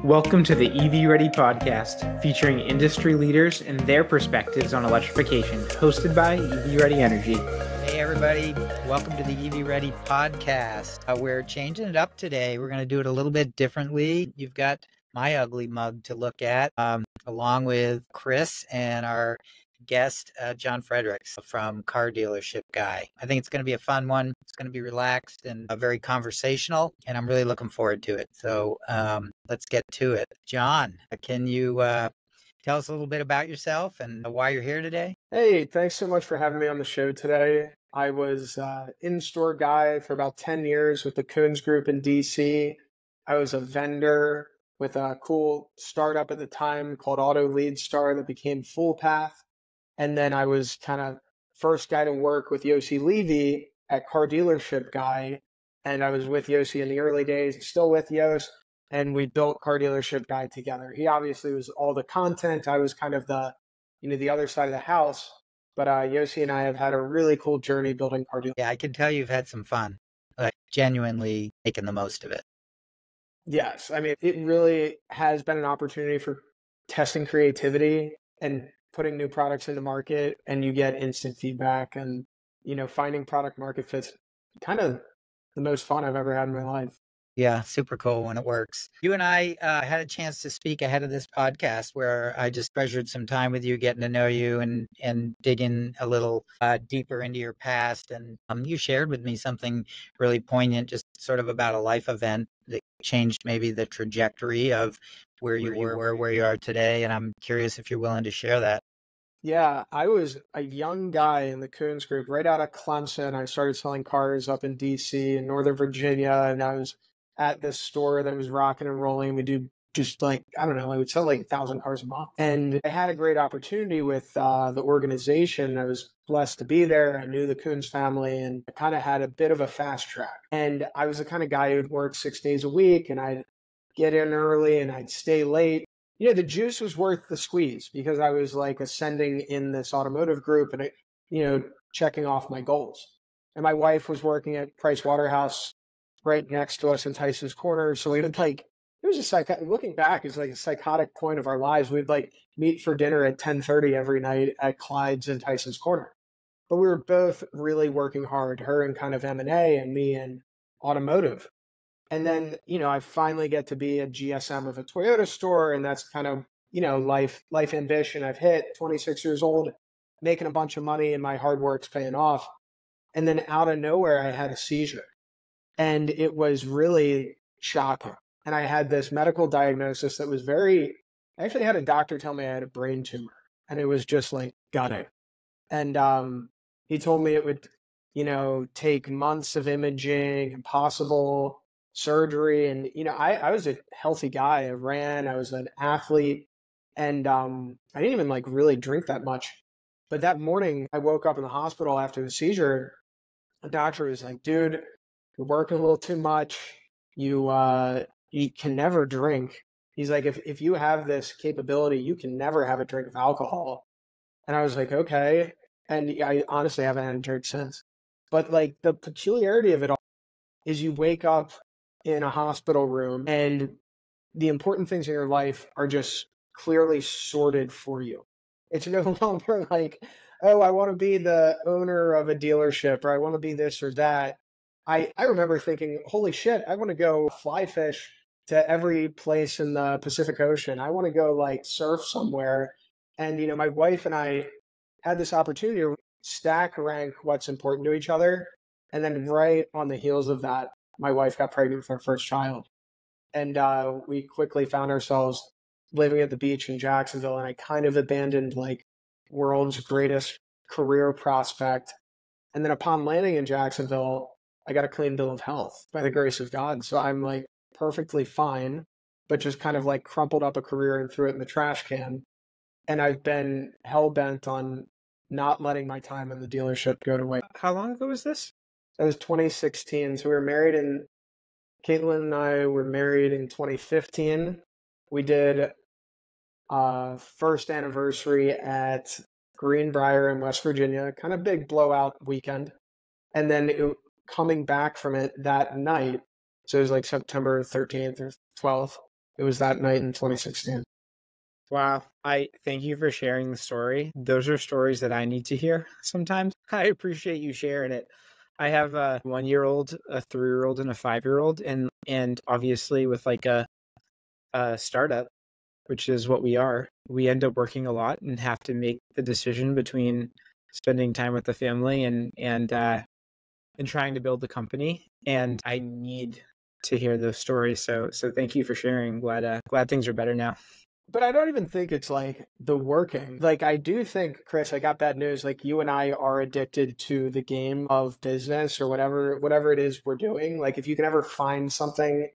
Welcome to the EVready Podcast, featuring industry leaders and their perspectives on electrification, hosted by EVready Energy. Hey everybody, welcome to the EVready Podcast. We're changing it up today. We're going to do it a little bit differently. You've got my ugly mug to look at, along with Chris and our guest, Jon Frederick from Car Dealership Guy. I think it's going to be a fun one. It's going to be relaxed and very conversational, and I'm really looking forward to it. So let's get to it. Jon, can you tell us a little bit about yourself and why you're here today? Hey, thanks so much for having me on the show today. I was in-store guy for about 10 years with the Coons Group in DC. I was a vendor with a cool startup at the time called Auto Lead Star that became Full Path. And then I was kind of first guy to work with Levy at Car Dealership Guy. And I was with Yossi in the early days, still with Yos. And we built Car Dealership Guy together. He obviously was all the content. I was kind of the other side of the house. But Yossi and I have had a really cool journey building Car Dealership. Yeah, I can tell you've had some fun, like genuinely making the most of it. Yes. I mean, it really has been an opportunity for testing creativity and putting new products into market, and you get instant feedback, and, finding product market fits kind of the most fun I've ever had in my life. Yeah, super cool when it works. You and I had a chance to speak ahead of this podcast where I just treasured some time with you, getting to know you and digging a little deeper into your past. And you shared with me something really poignant, just sort of about a life event that changed maybe the trajectory of where you were, where you are today. And I'm curious if you're willing to share that. Yeah, I was a young guy in the Coons Group right out of Clemson. I started selling cars up in DC and Northern Virginia, and I was at this store that was rocking and rolling. We do just I would sell like 1,000 cars a month. And I had a great opportunity with the organization. I was blessed to be there. I knew the Coons family, and I kind of had a bit of a fast track. And I was the kind of guy who'd work 6 days a week, and I'd get in early and I'd stay late. The juice was worth the squeeze because I was like ascending in this automotive group and, checking off my goals. And my wife was working at Price Waterhouse right next to us in Tyson's Corner. So we would it was looking back, it's like a psychotic point of our lives. We'd meet for dinner at 10:30 every night at Clyde's in Tyson's Corner. But we were both really working hard, her in kind of M&A and me in automotive. And then, I finally get to be a GSM of a Toyota store. And that's kind of, life ambition. I've hit 26 years old, making a bunch of money, and my hard work's paying off. And then out of nowhere, I had a seizure. And it was really shocking. And I had this medical diagnosis that was I actually had a doctor tell me I had a brain tumor. And it was just like, got it. And he told me it would, take months of imaging, impossible surgery. And, I was a healthy guy. I ran, I was an athlete, and I didn't even really drink that much. But that morning I woke up in the hospital after the seizure. The doctor was like, dude, you're working a little too much. You can never drink. He's like, if you have this capability, you can never have a drink of alcohol. And I was like, okay. And I honestly haven't had a drink since. But the peculiarity of it all is you wake up in a hospital room and the important things in your life are just clearly sorted for you. It's no longer like, oh, I want to be the owner of a dealership, or I want to be this or that. I remember thinking, holy shit, I want to go fly fish to every place in the Pacific Ocean. I want to go surf somewhere. And, my wife and I had this opportunity to stack rank what's important to each other. And then right on the heels of that, my wife got pregnant with our first child. And we quickly found ourselves living at the beach in Jacksonville. And I kind of abandoned world's greatest career prospect. And then upon landing in Jacksonville, I got a clean bill of health by the grace of God. So I'm perfectly fine, but just kind of crumpled up a career and threw it in the trash can. And I've been hell-bent on not letting my time in the dealership go to waste. How long ago was this? That was 2016. So we were married Caitlin and I were married in 2015. We did first anniversary at Greenbrier in West Virginia, kind of big blowout weekend. And then coming back from it that night, so it was September 13th or 12th, It was that night in 2016. Wow. I thank you for sharing the story. Those are stories that I need to hear sometimes. I appreciate you sharing it. I have a 1-year-old, a 3-year-old, and a 5-year-old, and obviously with like a startup, which is what we are, we end up working a lot and have to make the decision between spending time with the family and trying to build the company. And I need to hear those stories. So thank you for sharing. Glad things are better now. But I don't even think it's like the working. Like, I do think, Chris, I got bad news. Like, you and I are addicted to the game of business or whatever it is we're doing. Like, if you can ever find something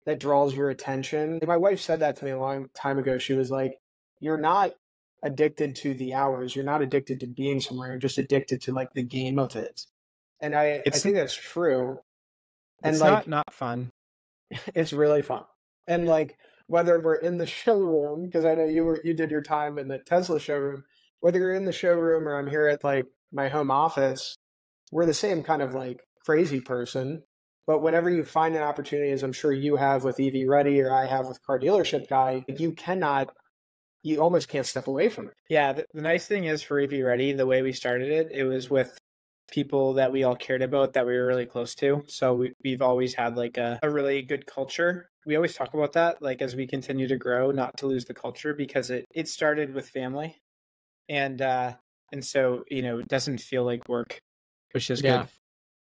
that draws your attention. My wife said that to me a long time ago. She was like, you're not addicted to the hours. You're not addicted to being somewhere. You're just addicted to like the game of it. And I think that's true. And it's like, not fun. It's really fun. And like, whether we're in the showroom, because I know you did your time in the Tesla showroom, whether you're in the showroom or I'm here at like my home office, we're the same kind of like crazy person. But whenever you find an opportunity, as I'm sure you have with EVready or I have with Car Dealership Guy, you almost can't step away from it. Yeah, the nice thing is for EVready, the way we started it, it was with people that we all cared about that we were really close to. So we've always had like a really good culture. We always talk about that, like as we continue to grow, not to lose the culture, because it started with family. And so, it doesn't feel like work, which is good.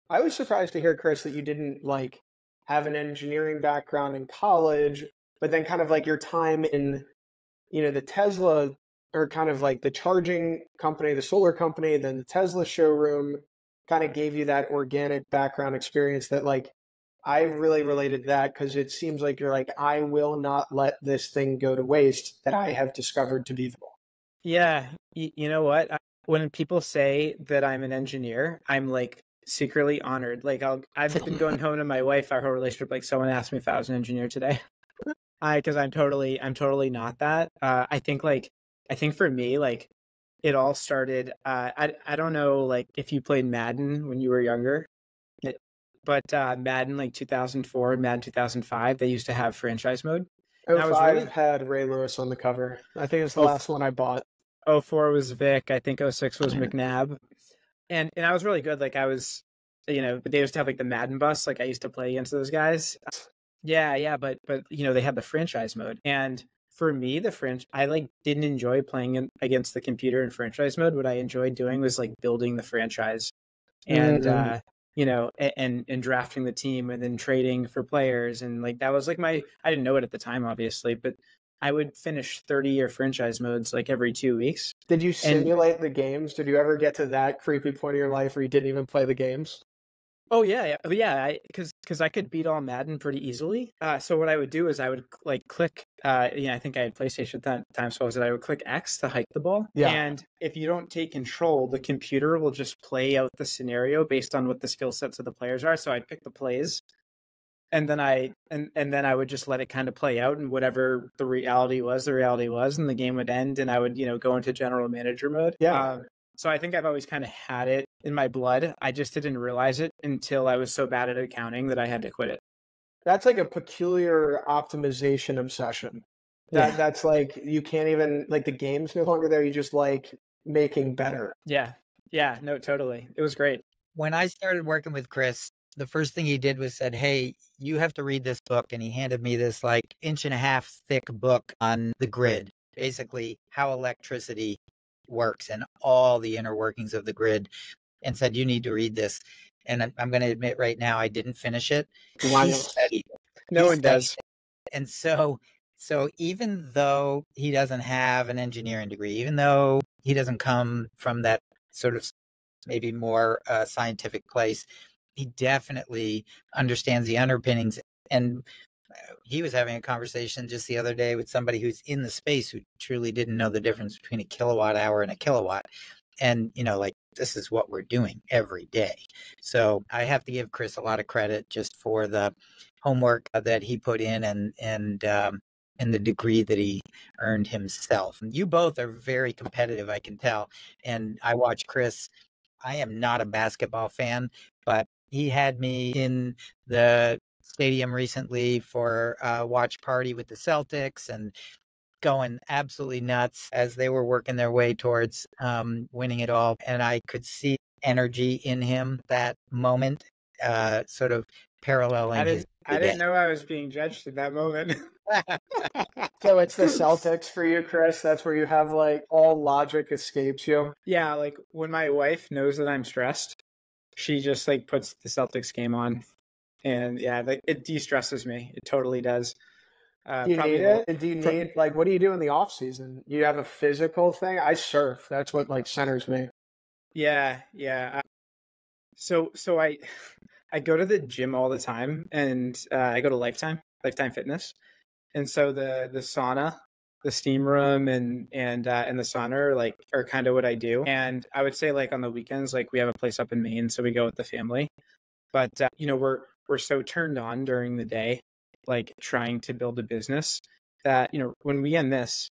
I was surprised to hear, Chris, that you didn't like have an engineering background in college, but then kind of like your time in, the Tesla or kind of like the charging company, the solar company, then the Tesla showroom kind of gave you that organic background experience that like, I really related to that because it seems like you're like, I will not let this thing go to waste that I have discovered to be valuable. Yeah. You know what? When people say that I'm an engineer, I'm like secretly honored. Like I've been going home to my wife, our whole relationship, like someone asked me if I was an engineer today. Because I'm totally not that. I think for me, like it all started, I don't know, like if you played Madden when you were younger, but Madden like 2004, Madden 2005, they used to have franchise mode. And 05 had Ray Lewis on the cover. I think it's the last one I bought. 04 was Vic. I think 06 was McNabb. And I was really good. Like I was, but they used to have like the Madden bus. Like I used to play against those guys. Yeah. But they had the franchise mode. And for me, I like didn't enjoy playing against the computer in franchise mode. What I enjoyed doing was like building the franchise and, and drafting the team and then trading for players. And like, that was like I didn't know it at the time, obviously, but I would finish 30-year franchise modes like every 2 weeks. Did you simulate the games? Did you ever get to that creepy point of your life where you didn't even play the games? Oh yeah. Because I could beat all Madden pretty easily. So what I would do is I would like click. I think I had PlayStation at that time, so I would click X to hike the ball. Yeah. And if you don't take control, the computer will just play out the scenario based on what the skill sets of the players are. So I'd pick the plays, and then I would just let it kind of play out, and whatever the reality was, and the game would end, and I would go into general manager mode. Yeah. So I think I've always kind of had it in my blood. I just didn't realize it until I was so bad at accounting that I had to quit it. That's like a peculiar optimization obsession. That's like, you can't even, like the game's no longer there. You just like making better. Yeah. No, totally. It was great. When I started working with Chris, the first thing he did was said, hey, you have to read this book. And he handed me this like 1.5-inch thick book on the grid, basically how electricity works and all the inner workings of the grid, and said, you need to read this. And I'm going to admit right now, I didn't finish it. No one does. And so even though he doesn't have an engineering degree, even though he doesn't come from that sort of maybe more scientific place, he definitely understands the underpinnings. And he was having a conversation just the other day with somebody who's in the space who truly didn't know the difference between a kilowatt hour and a kilowatt. And, like, this is what we're doing every day. So I have to give Chris a lot of credit just for the homework that he put in and the degree that he earned himself. And you both are very competitive, I can tell. And I watch Chris. I am not a basketball fan, but he had me in the stadium recently for a watch party with the Celtics and going absolutely nuts as they were working their way towards winning it all. And I could see energy in him that moment, sort of paralleling his I didn't know I was being judged in that moment. So it's the Celtics for you, Chris. That's where you have like all logic escapes you. Yeah, like when my wife knows that I'm stressed, she just like puts the Celtics game on, and yeah, like it de-stresses me. It totally does. Do you need it? Do you need like what do you do in the off season? You have a physical thing? I surf. That's what like centers me. Yeah. So I go to the gym all the time, and I go to Lifetime Fitness, and so the sauna, the steam room, and the sauna are kind of what I do. And I would say like on the weekends, like we have a place up in Maine, so we go with the family. But we're so turned on during the day, like trying to build a business that when we end this,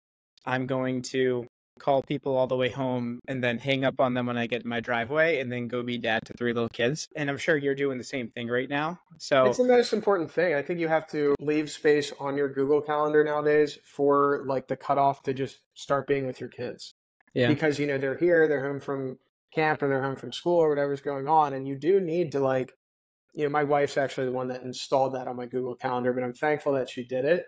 I'm going to call people all the way home and then hang up on them when I get in my driveway and then go be dad to 3 little kids. And I'm sure you're doing the same thing right now. So it's the most important thing. I think you have to leave space on your Google Calendar nowadays for like the cutoff to just start being with your kids. Yeah. Because they're here, they're home from camp or they're home from school or whatever's going on. And you do need to like, my wife's actually the one that installed that on my Google Calendar, but I'm thankful that she did it.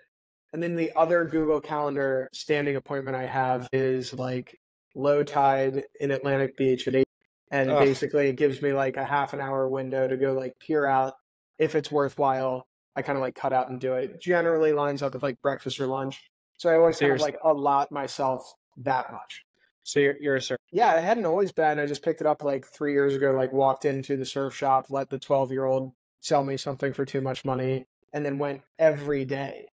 And then the other Google Calendar standing appointment I have is like low tide in Atlantic Beach at 8. And basically it gives me like a half an hour window to go like peer out. If it's worthwhile, I kind of like cut out and do it. It generally lines up with like breakfast or lunch. So I always kind of like allot myself that much. So you're a surfer? Yeah, it hadn't always been. I just picked it up like 3 years ago, like walked into the surf shop, let the 12-year-old sell me something for too much money, and then went every day.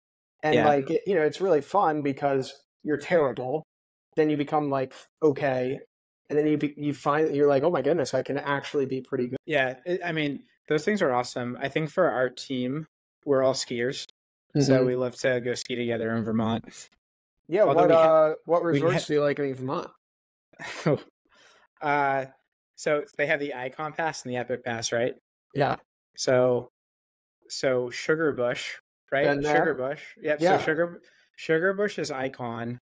And like, it's really fun because you're terrible. Then you become like, okay. And then you find you're like, oh my goodness, I can actually be pretty good. Yeah. I mean, those things are awesome. I think for our team, we're all skiers. Mm-hmm. So we love to go ski together in Vermont. Yeah. What resorts do you like in Vermont? So they have the Icon Pass and the Epic Pass, right? Yeah. So Sugar Bush, right? Sugar Bush. Yep. Yeah. So Sugar Bush is Icon,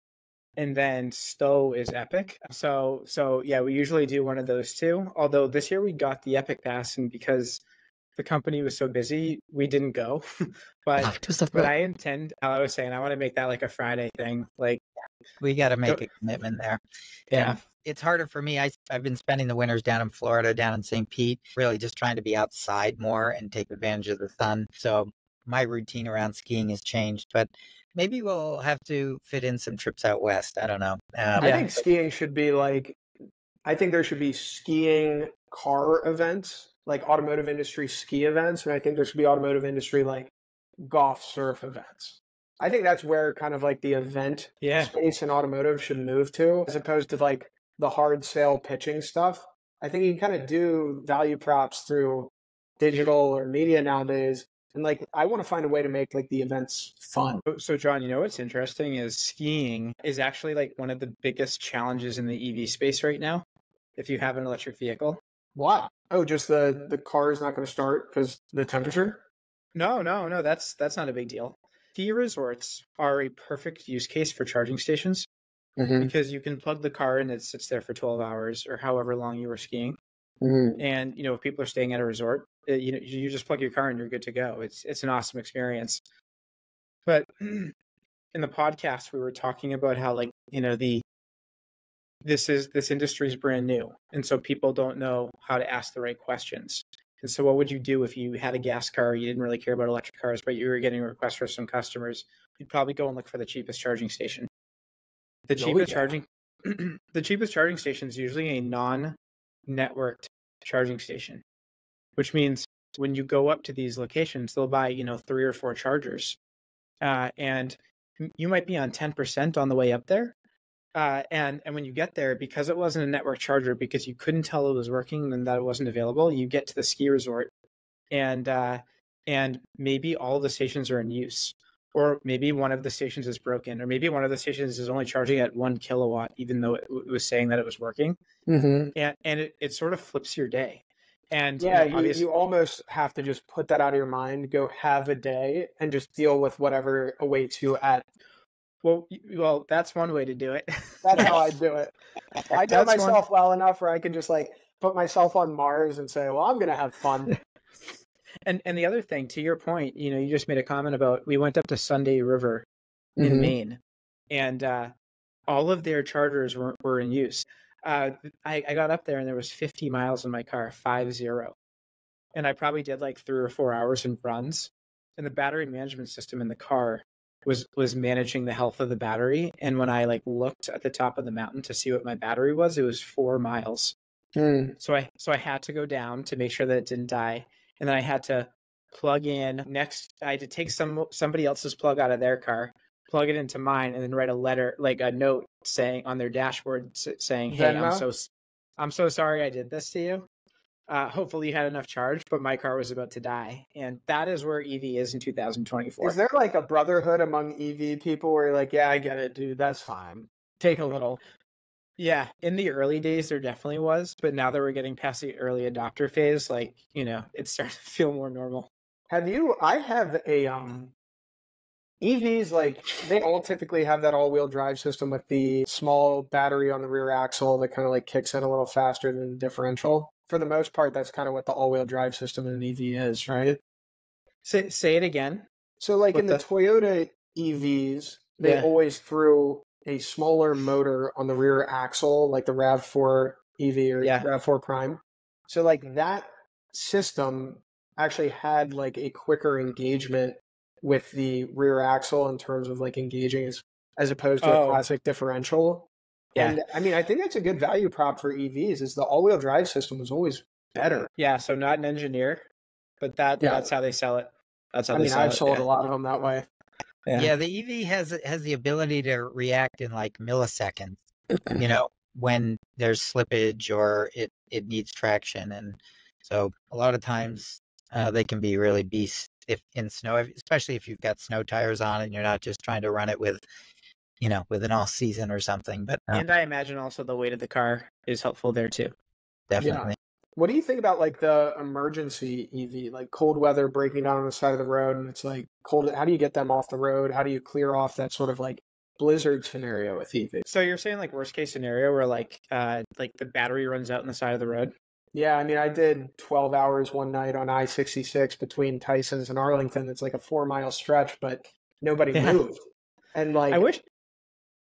and then Stowe is Epic. So yeah, we usually do one of those two. Although this year we got the Epic Pass, and because the company was so busy, we didn't go. but I intend. I was saying I want to make that like a Friday thing. Like we got to make a commitment there. Yeah. And it's harder for me. I've been spending the winters down in Florida, down in St. Pete, really just trying to be outside more and take advantage of the sun. So my routine around skiing has changed, but maybe we'll have to fit in some trips out west. I don't know. I think skiing should be like, I think there should be skiing car events, like automotive industry ski events. And I think there should be automotive industry like golf surf events. I think that's where kind of like the event space in automotive should move to, as opposed to like the hard sale pitching stuff. I think you can kind of do value props through digital or media nowadays. And like, I want to find a way to make like the events fun. So John, what's interesting is skiing is actually like one of the biggest challenges in the EV space right now. If you have an electric vehicle. Why? Oh, just the car is not going to start because the temperature? No. That's not a big deal. Ski resorts are a perfect use case for charging stations because you can plug the car in, it sits there for 12 hours or however long you were skiing. And, if people are staying at a resort, you just plug your car and you're good to go. It's an awesome experience. But in the podcast, we were talking about how like, this industry is brand new. And so people don't know how to ask the right questions. And so what would you do if you had a gas car, you didn't really care about electric cars, but you were getting requests from some customers? You'd probably go and look for the cheapest charging station. The cheapest charging station is usually a non-networked charging station, which means when you go up to these locations, they'll buy, 3 or 4 chargers. And you might be on 10% on the way up there. And when you get there, because it wasn't a network charger, because you couldn't tell it was working and that it wasn't available, you get to the ski resort and maybe all the stations are in use, or maybe one of the stations is broken, or maybe one of the stations is only charging at 1 kilowatt, even though it was saying that it was working. And it sort of flips your day. And Yeah, obviously, you almost have to just put that out of your mind, go have a day, and just deal with whatever awaits you at. well, that's one way to do it. That's how I do it. I know That's one. myself well enough where I can just like put myself on Mars and say, well, I'm gonna have fun. And the other thing, to your point, you just made a comment about we went up to Sunday River in Maine, and all of their chargers were in use. I got up there and there was 50 miles in my car, 50, and I probably did like 3 or 4 hours in runs. And the battery management system in the car was managing the health of the battery. And when I like looked at the top of the mountain to see what my battery was, it was 4 miles. So I had to go down to make sure that it didn't die, and then I had to plug in next. I had to take somebody else's plug out of their car, plug it into mine, and then write a letter, like a note saying on their dashboard saying, "Hey, I'm so sorry I did this to you. Hopefully you had enough charge, but my car was about to die." And that is where EV is in 2024. Is there like a brotherhood among EV people where you're like, yeah, I get it, dude, that's fine. Take a little. Yeah, in the early days there definitely was, but now that we're getting past the early adopter phase, like, it's starting to feel more normal. I have a EVs, like they all typically have that all-wheel drive system with the small battery on the rear axle that kind of like kicks in a little faster than the differential. For the most part, that's kind of what the all-wheel drive system in an EV is, right? Say it again. So like in the Toyota EVs, they always threw a smaller motor on the rear axle, like the RAV4 EV or RAV4 Prime. So like that system actually had like a quicker engagement with the rear axle in terms of like engaging as opposed to a classic differential. Yeah. And I mean, I think that's a good value prop for EVs is the all-wheel drive system was always better. Yeah, so not an engineer, but that's how they sell it. That's how I've sold a lot of them that way. Yeah, the EV has the ability to react in like milliseconds, when there's slippage or it needs traction. And so a lot of times they can be really beasts if in snow, especially if you've got snow tires on and you're not just trying to run it with an all season or something. But and I imagine also the weight of the car is helpful there too. Definitely. Yeah. What do you think about like the emergency EV, like cold weather breaking down on the side of the road and it's like cold? How do you get them off the road? How do you clear off that sort of like blizzard scenario with EV? So you're saying like worst case scenario where like the battery runs out on the side of the road? Yeah, I mean, I did 12 hours one night on I-66 between Tysons and Arlington. It's like a 4-mile stretch, but nobody moved. And like, I wish,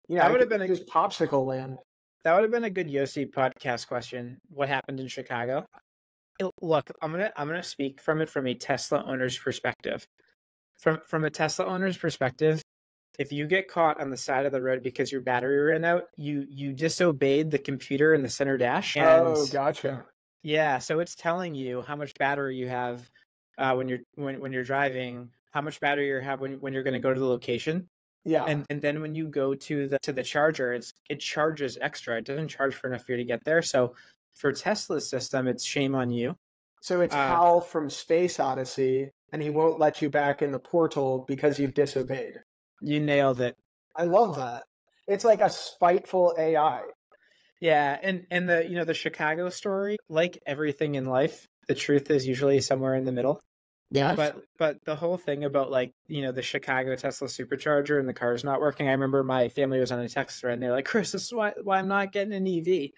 that would have been just popsicle land. That would have been a good Yossi podcast question. What happened in Chicago? Look, I'm gonna speak from a Tesla owner's perspective. From a Tesla owner's perspective, if you get caught on the side of the road because your battery ran out, you disobeyed the computer in the center dash. Oh, gotcha. Yeah, so it's telling you how much battery you have when you're driving, how much battery you have when you're going to go to the location. Yeah, and then when you go to the charger, it charges extra. It doesn't charge for enough for you to get there. So for Tesla's system, it's shame on you. So it's Hal from Space Odyssey, and he won't let you back in the portal because you've disobeyed. You nailed it. I love that. It's like a spiteful AI. Yeah, and the Chicago story, like everything in life, the truth is usually somewhere in the middle. Yeah. But the whole thing about like, the Chicago Tesla supercharger and the car's not working. I remember my family was on a text thread and they're like, "Chris, this is why I'm not getting an EV."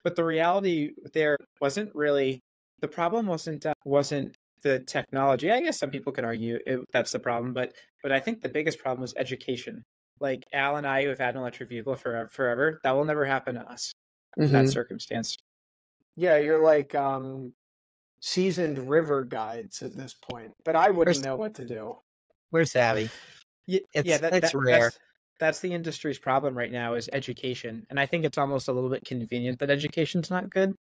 But the reality there wasn't really, the problem wasn't the technology. I guess some people could argue that's the problem, but I think the biggest problem was education. Like Al and I, who have had an electric vehicle forever, that will never happen to us in that circumstance. Yeah, you're like seasoned river guides at this point, but I wouldn't know what to do. We're savvy. It's rare. That's the industry's problem right now is education, and I think it's almost a little bit convenient that education's not good.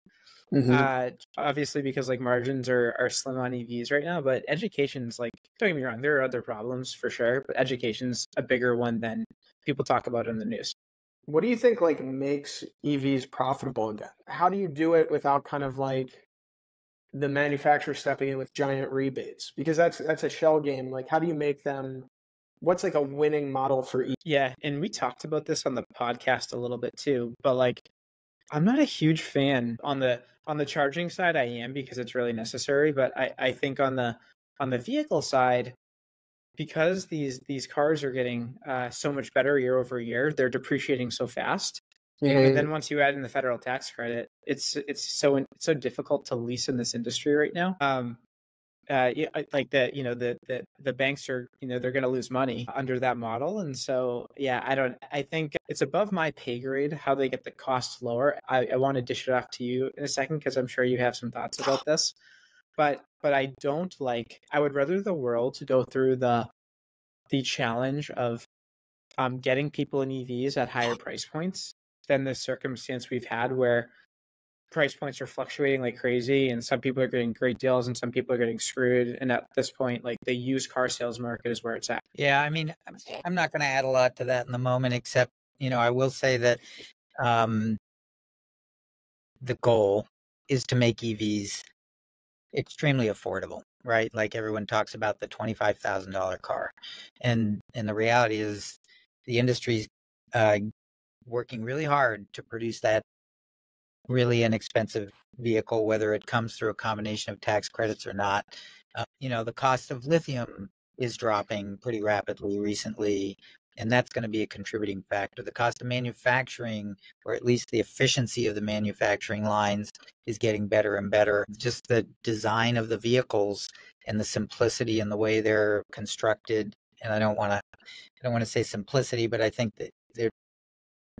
Obviously, because like margins are slim on EVs right now, but education's like, don't get me wrong, there are other problems for sure, but education's a bigger one than people talk about in the news. What do you think like makes EVs profitable again? How do you do it without kind of like the manufacturer stepping in with giant rebates? Because that's a shell game. Like, how do you make them? What's like a winning model for EV? Yeah, and we talked about this on the podcast a little bit too, but like I'm not a huge fan on the charging side. I am, because it's really necessary, but I think on the vehicle side, because these cars are getting so much better year over year, they're depreciating so fast. And Yeah, then once you add in the federal tax credit, it's so difficult to lease in this industry right now. Yeah, like the banks are, they're going to lose money under that model, and so yeah, I think it's above my pay grade how they get the costs lower. I want to dish it off to you in a second because I'm sure you have some thoughts about this, but I don't like. I would rather the world to go through the challenge of getting people in EVs at higher price points than the circumstance we've had where price points are fluctuating like crazy and some people are getting great deals and some people are getting screwed. And at this point, like the used car sales market is where it's at. Yeah, I mean, I'm not going to add a lot to that in the moment, except, I will say that the goal is to make EVs extremely affordable, right? Like everyone talks about the $25,000 car. And the reality is the industry's working really hard to produce that really inexpensive vehicle, whether it comes through a combination of tax credits or not. The cost of lithium is dropping pretty rapidly recently, and that's going to be a contributing factor. The cost of manufacturing, or at least the efficiency of the manufacturing lines, is getting better and better. Just the design of the vehicles and the simplicity in the way they're constructed. And I don't want to say simplicity, but I think that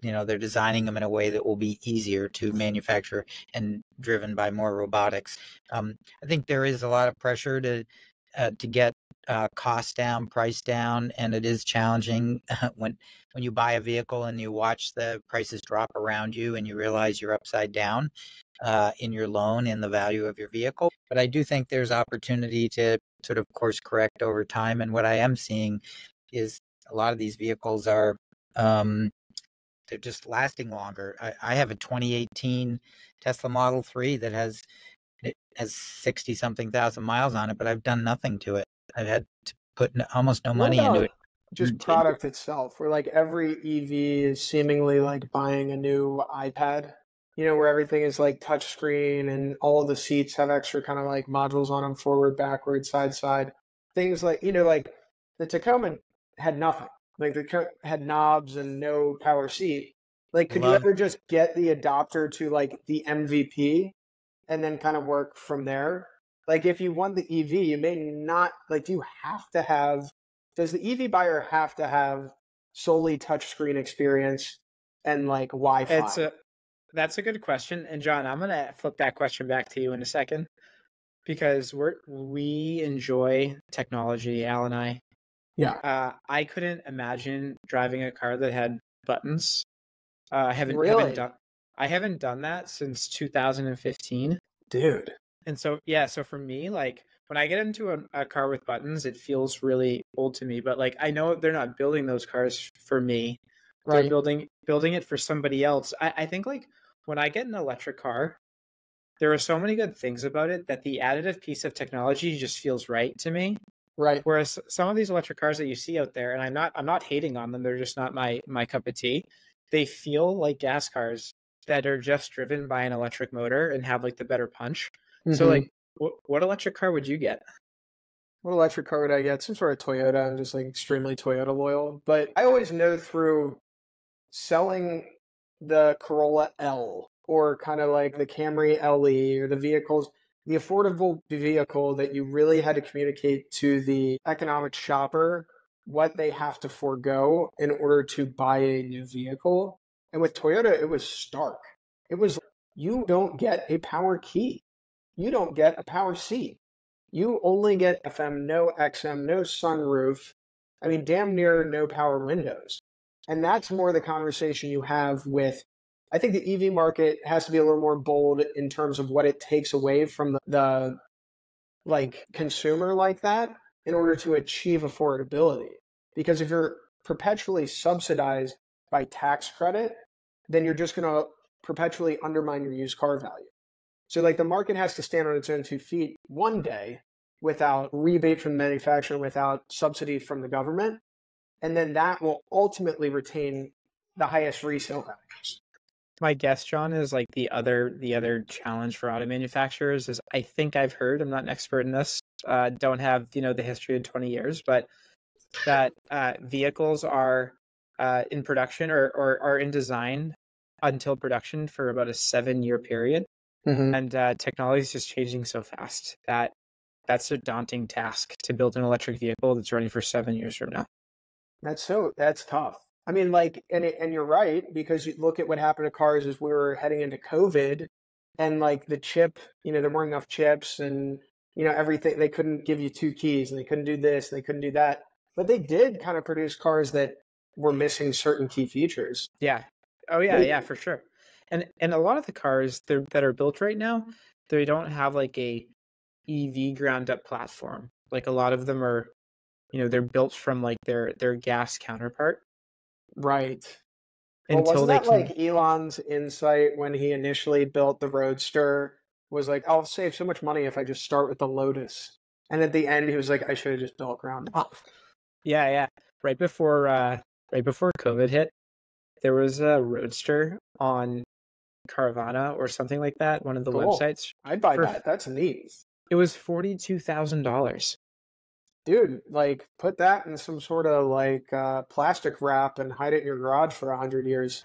they're designing them in a way that will be easier to manufacture and driven by more robotics. I think there is a lot of pressure to get cost down, price down, and it is challenging when you buy a vehicle and you watch the prices drop around you and you realize you're upside down in your loan and the value of your vehicle. But I do think there's opportunity to sort of course correct over time. And what I am seeing is a lot of these vehicles are they're just lasting longer. I have a 2018 Tesla Model 3 that has 60 something thousand miles on it, but I've done nothing to it. I've had to put almost no money into it. Just product itself, where like every EV is seemingly like buying a new iPad, where everything is like touchscreen and all of the seats have extra kind of like modules on them, forward, backward, side. Things like, like the Tacoma had nothing. Like the had knobs and no power seat. Like, could you ever just get the adapter to like the MVP and then kind of work from there? Like, if you want the EV, you may not, like, you have to have, does the EV buyer have to have solely touchscreen experience and like Wi-Fi? That's a good question. And John, I'm going to flip that question back to you in a second because we enjoy technology, Al and I. Yeah. I couldn't imagine driving a car that had buttons. I haven't done that since 2015. Dude. And so, yeah, so for me, like when I get into a car with buttons, it feels really old to me, but like I know they're not building those cars for me. Right. They're building it for somebody else. I think like when I get an electric car, there are so many good things about it that the additive piece of technology just feels right to me. Right. Whereas some of these electric cars that you see out there, and I'm not hating on them, they're just not my cup of tea. They feel like gas cars that are just driven by an electric motor and have like the better punch. Mm-hmm. So like, what electric car would you get? What electric car would I get? Some sort of Toyota. I'm just like extremely Toyota loyal. But I always know through selling the Corolla L or kind of like the Camry LE or the vehicles, the affordable vehicle that you really had to communicate to the economic shopper what they have to forego in order to buy a new vehicle. And with Toyota, it was stark. It was, you don't get a power key. You don't get a power seat. You only get FM, no XM, no sunroof. I mean, damn near no power windows. And that's more the conversation you have with, I think the EV market has to be a little more bold in terms of what it takes away from the like consumer like that in order to achieve affordability. Because if you're perpetually subsidized by tax credit, then you're just going to perpetually undermine your used car value. So like the market has to stand on its own 2 feet one day without rebate from the manufacturer, without subsidy from the government. And then that will ultimately retain the highest resale values. My guess, John, is like the other challenge for auto manufacturers is I think I've heard, I'm not an expert in this, don't have, the history of 20 years, but that vehicles are in production or are in design until production for about a 7-year period. Mm-hmm. And technology is just changing so fast that that's a daunting task to build an electric vehicle that's ready for 7 years from now. That's tough. I mean, like, and you're right, because you look at what happened to cars as we were heading into COVID, and like the chip, there weren't enough chips, and everything. They couldn't give you two keys, and they couldn't do this, and they couldn't do that. But they did kind of produce cars that were missing certain key features. Yeah. Oh yeah, yeah, for sure. And a lot of the cars that are built right now, they don't have like a EV ground up platform. Like a lot of them are, they're built from like their gas counterpart. Right. Well, Until wasn't they that like Elon's insight when he initially built the Roadster? Was like, I'll save so much money if I just start with the Lotus. And at the end, he was like, I should have just built ground up. Yeah, yeah. Right before COVID hit, there was a Roadster on Carvana or something like that, one of the Cool. websites. I'd buy that. That's neat. It was $42,000. Dude, like put that in some sort of like plastic wrap and hide it in your garage for 100 years.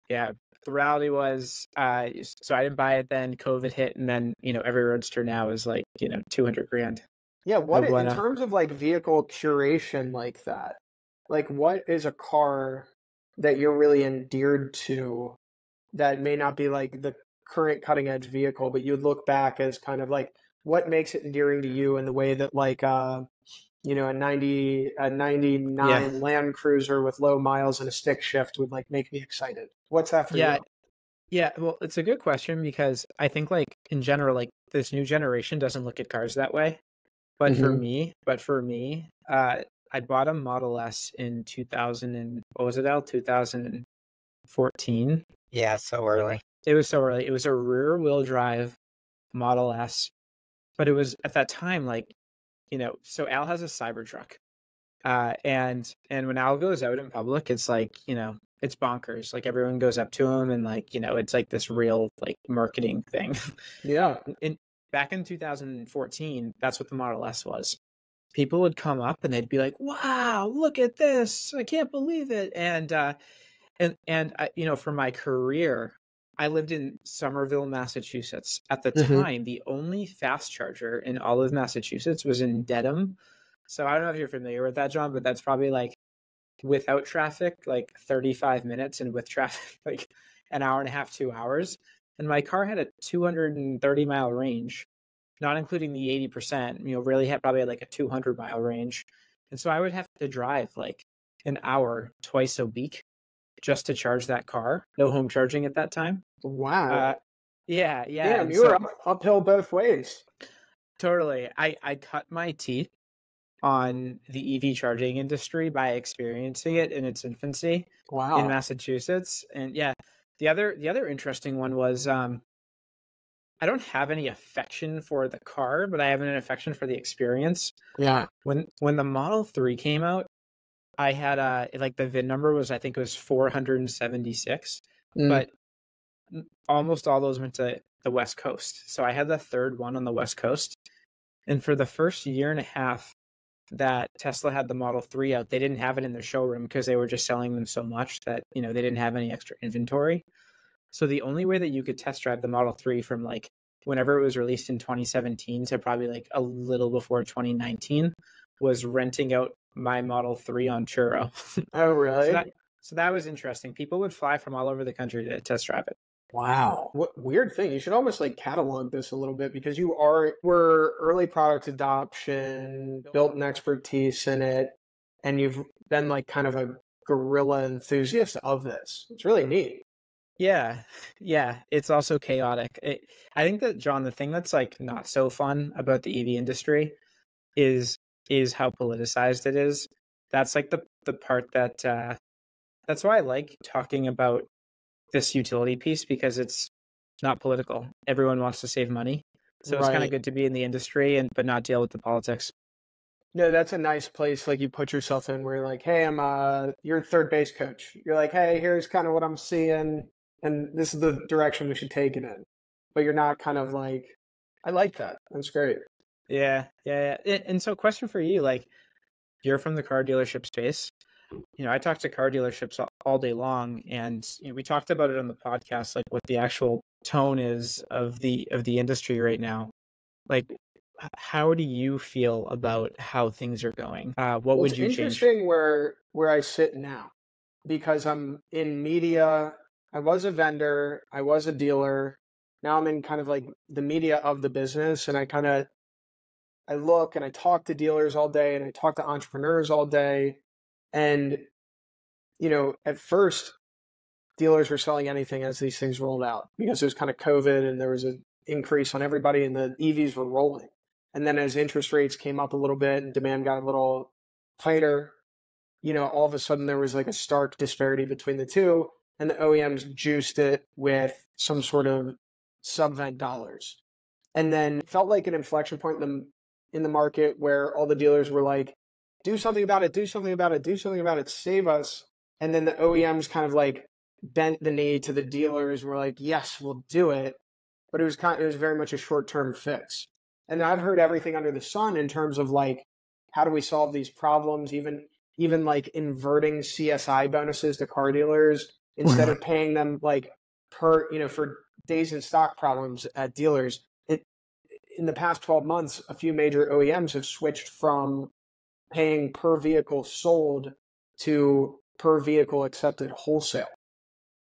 Yeah. The reality was, so I didn't buy it then. COVID hit, and then every Roadster now is like $200,000. Yeah, what No in bueno. terms of like vehicle curation like that? Like, what is a car that you're really endeared to that may not be like the current cutting edge vehicle, but you'd look back as kind of like what makes it endearing to you in the way that like a 99 Yeah. Land Cruiser with low miles and a stick shift would like make me excited. What's that for you? Yeah, well, it's a good question because I think like in general, like this new generation doesn't look at cars that way. But for me, I bought a Model S in 2000 and what was it, Al? 2014. Yeah, so early. It was so early. It was a rear wheel drive Model S, but it was at that time like, so Al has a Cybertruck. And when Al goes out in public, it's like, it's bonkers. Like everyone goes up to him and like, it's like this real like marketing thing. Yeah. Back in 2014, that's what the Model S was. People would come up and they'd be like, "Wow, look at this! I can't believe it!" And for my career, I lived in Somerville, Massachusetts. At the time, the only fast charger in all of Massachusetts was in Dedham. So I don't know if you're familiar with that, John, but that's probably like without traffic, like 35 minutes, and with traffic, like an hour and a half, 2 hours. And my car had a 230-mile range, not including the 80%, really had probably like a 200-mile range. And so I would have to drive like an hour twice a week just to charge that car. No home charging at that time. Wow. Yeah. Damn, you were uphill both ways. Totally. I cut my teeth on the EV charging industry by experiencing it in its infancy in Massachusetts. And yeah, the other interesting one was I don't have any affection for the car, but I have an affection for the experience. Yeah. When the Model 3 came out, I had like the VIN number was, I think it was 476, but almost all those went to the West Coast. So I had the third one on the West Coast. And for the first year and a half that Tesla had the Model 3 out, they didn't have it in their showroom because they were just selling them so much that, they didn't have any extra inventory. So the only way that you could test drive the Model 3 from like whenever it was released in 2017 to probably like a little before 2019 was renting out my Model 3 on Turo. Oh, really? So that was interesting. People would fly from all over the country to test drive it. Wow. What weird thing. You should almost like catalog this a little bit because were early product adoption, built an expertise in it, and you've been like kind of a guerrilla enthusiast of this. It's really neat. Yeah. It's also chaotic. I think that, John, the thing that's like not so fun about the EV industry is how politicized it is. That's like the part that that's why I like talking about this utility piece, because it's not political. Everyone wants to save money. So it's kind of good to be in the industry but not deal with the politics. No, that's a nice place like you put yourself in where you're like, hey, I'm your third base coach. You're like, hey, here's kind of what I'm seeing. and this is the direction we should take it in. But you're not kind of like, I like that. That's great. Yeah. And so question for you, like, you're from the car dealership space. I talk to car dealerships all day long, and we talked about it on the podcast, like what the actual tone is of the industry right now. Like, how do you feel about how things are going? What would you change? It's interesting where I sit now, because I'm in media. I was a vendor. I was a dealer. Now I'm in kind of like the media of the business, and I look and I talk to dealers all day, and I talk to entrepreneurs all day. And, at first, dealers were selling anything as these things rolled out, because it was kind of COVID and there was an increase on everybody and the EVs were rolling. And then as interest rates came up a little bit and demand got a little tighter, all of a sudden there was like a stark disparity between the two, and the OEMs juiced it with some sort of subvent dollars. And then felt like an inflection point in the market where all the dealers were like, do something about it, do something about it, do something about it, save us. And then the OEMs kind of like bent the knee to the dealers and were like, yes, we'll do it. But it was very much a short-term fix. And I've heard everything under the sun in terms of like, how do we solve these problems? Even like inverting CSI bonuses to car dealers instead of paying them like per, for days in stock problems at dealers. In the past 12 months, a few major OEMs have switched from paying per vehicle sold to per vehicle accepted wholesale.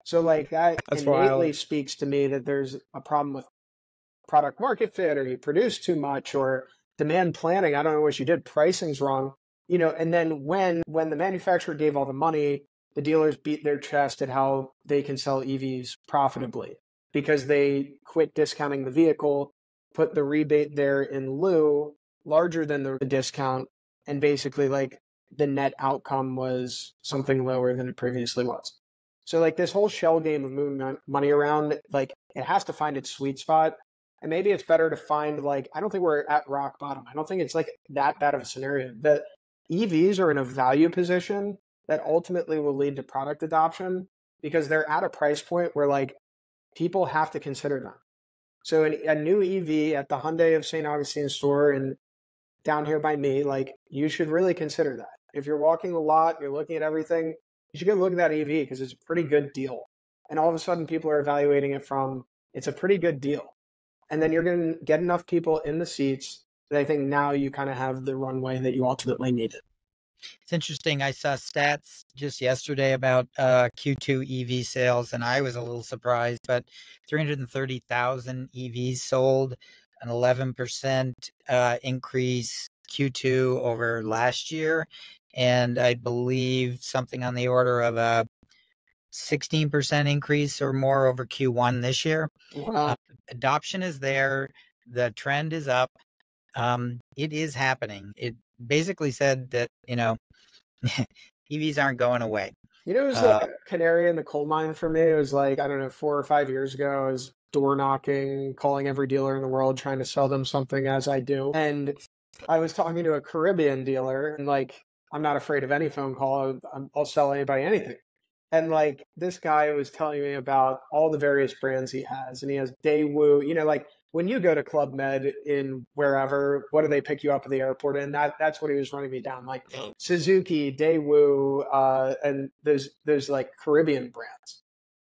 So like that innately speaks to me that there's a problem with product market fit, or you produce too much, or demand planning. I don't know what you did. Pricing's wrong. And then when the manufacturer gave all the money, the dealers beat their chest at how they can sell EVs profitably because they quit discounting the vehicle, put the rebate there in lieu, larger than the discount, and basically like the net outcome was something lower than it previously was. So like this whole shell game of moving money around, like it has to find its sweet spot. And maybe it's better to find like, I don't think we're at rock bottom. I don't think it's like that bad of a scenario. The EVs are in a value position that ultimately will lead to product adoption because they're at a price point where like people have to consider them. So a new EV at the Hyundai of St. Augustine store and down here by me, like you should really consider that. If you're walking a lot, you're looking at everything, you should go look at that EV because it's a pretty good deal. And all of a sudden people are evaluating it from, it's a pretty good deal. And then you're going to get enough people in the seats that I think now you kind of have the runway that you ultimately needed. It's interesting. I saw stats just yesterday about Q2 EV sales, and I was a little surprised, but 330,000 EVs sold, an 11% increase Q2 over last year. And I believe something on the order of a 16% increase or more over Q1 this year. Wow. Adoption is there. The trend is up. It is happening. It basically said that, EVs aren't going away. It was like a canary in the coal mine for me. It was like, I don't know, 4 or 5 years ago, I was door knocking, calling every dealer in the world, trying to sell them something as I do. And I was talking to a Caribbean dealer and like, I'm not afraid of any phone call. I'll sell anybody anything. And like this guy was telling me about all the various brands he has, and he has Daewoo, like when you go to Club Med in wherever, what do they pick you up at the airport? And that's what he was running me down, like Suzuki, Daewoo, and those like Caribbean brands,